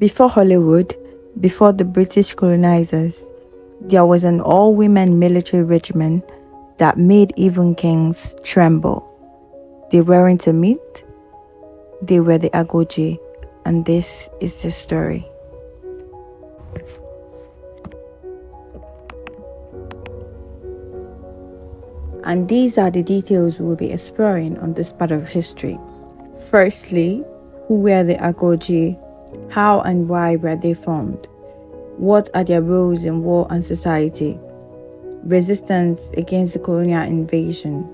Before Hollywood, before the British colonizers, there was an all-women military regiment that made even kings tremble. They weren't a myth, they were the Agojie, and this is the story. And these are the details we'll be exploring on this part of history. Firstly, who were the Agojie? How and why were they formed? What are their roles in war and society? Resistance against the colonial invasion,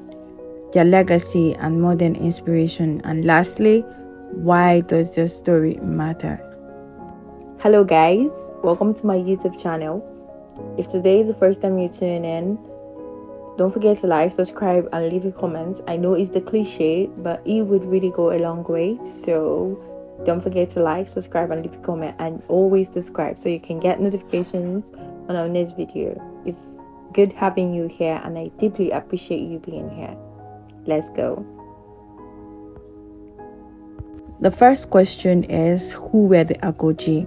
their legacy and modern inspiration, and lastly, why does their story matter? Hello guys, welcome to my YouTube channel. If today is the first time you tune in, don't forget to like, subscribe, and leave a comment. I know it's the cliche, but it would really go a long way. So don't forget to like, subscribe, and leave a comment, and always subscribe so you can get notifications on our next video. It's good having you here, and I deeply appreciate you being here. Let's go. The first question is, who were the Agojie?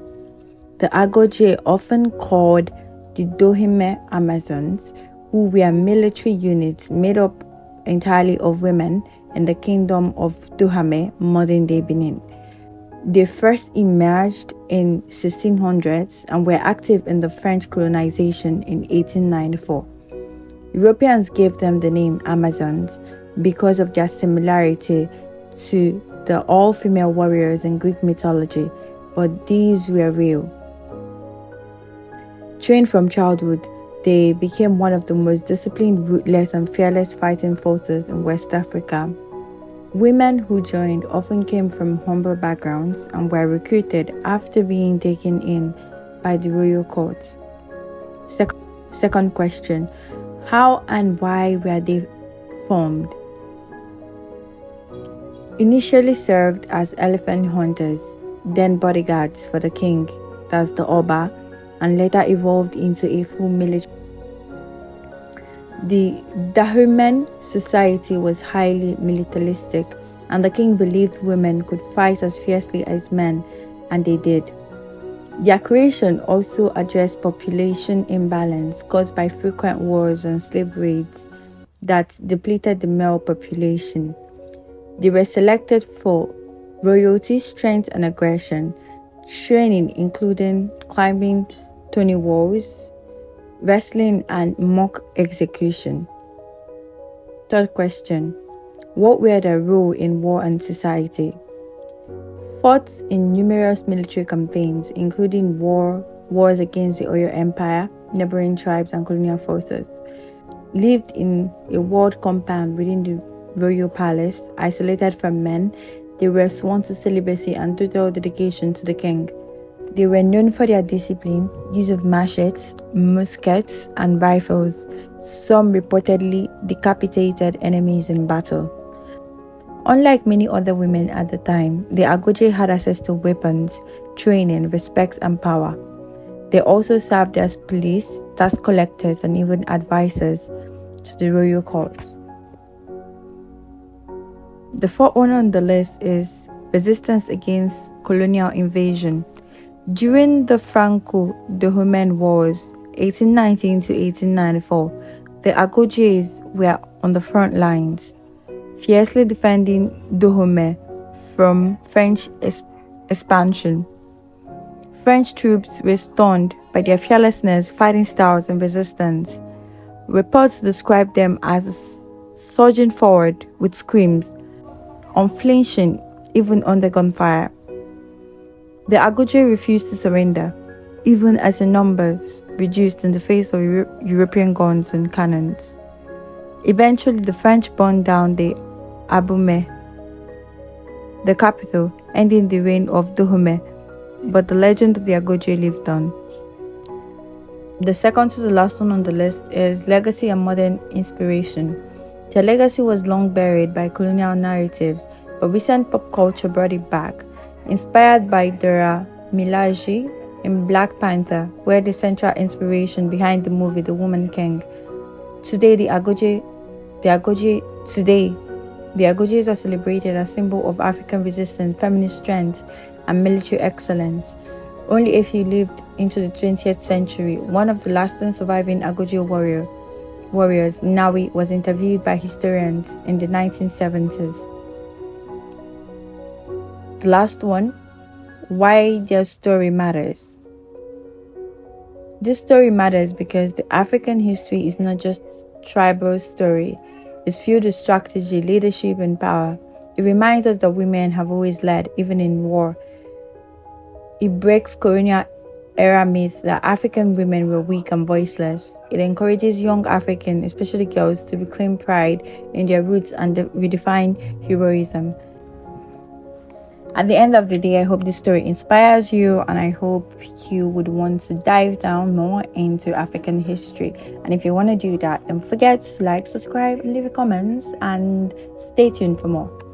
The Agojie, often called the Dahomey Amazons, who were military units made up entirely of women in the kingdom of Dahomey, modern-day Benin. They first emerged in 1600s and were active in the French colonization in 1894. Europeans gave them the name Amazons because of their similarity to the all-female warriors in Greek mythology, but these were real. Trained from childhood, they became one of the most disciplined, ruthless, and fearless fighting forces in West Africa. Women who joined often came from humble backgrounds and were recruited after being taken in by the royal court. Second question, how and why were they formed? Initially served as elephant hunters, then bodyguards for the king, that's the Oba, and later evolved into a full military. The Dahomey society was highly militaristic, and the king believed women could fight as fiercely as men, and they did. Their creation also addressed population imbalance caused by frequent wars and slave raids that depleted the male population. They were selected for royalty, strength, and aggression, training including climbing stony walls, wrestling, and mock execution. Third question, what were their role in war and society? Fought in numerous military campaigns, including wars against the Oyo Empire, neighboring tribes, and colonial forces. Lived in a walled compound within the royal palace, isolated from men. They were sworn to celibacy and total dedication to the king. They were known for their discipline, use of machetes, muskets, and rifles. Some reportedly decapitated enemies in battle. Unlike many other women at the time, the Agojie had access to weapons, training, respect, and power. They also served as police, tax collectors, and even advisors to the royal court. The fourth one on the list is resistance against colonial invasion. During the Franco-Dahomey Wars, 1819 to 1894, the Agojies were on the front lines, fiercely defending Dahomey from French expansion. French troops were stunned by their fearlessness, fighting styles, and resistance. Reports describe them as surging forward with screams, unflinching even under gunfire. The Agojie refused to surrender, even as their numbers reduced in the face of European guns and cannons. Eventually, the French burned down the Abomey, the capital, ending the reign of Dahomey, but the legend of the Agojie lived on. The second to the last one on the list is legacy and modern inspiration. Their legacy was long buried by colonial narratives, but recent pop culture brought it back. Inspired by Dora, Milaje in Black Panther, were the central inspiration behind the movie The Woman King. Today, the Agojies are celebrated as a symbol of African resistance, feminist strength, and military excellence. only if he lived into the 20th century. One of the last surviving Agojie warriors, Nawi, was interviewed by historians in the 1970s. The last one, why their story matters. This story matters because the African history is not just tribal story. It's filled with strategy, leadership, and power. It reminds us that women have always led, even in war. It breaks colonial era myths that African women were weak and voiceless. It encourages young Africans, especially girls, to reclaim pride in their roots and redefine heroism. At the end of the day, I hope this story inspires you, and I hope you would want to dive down more into African history. And if you want to do that, don't forget to like, subscribe, and leave a comment, and stay tuned for more.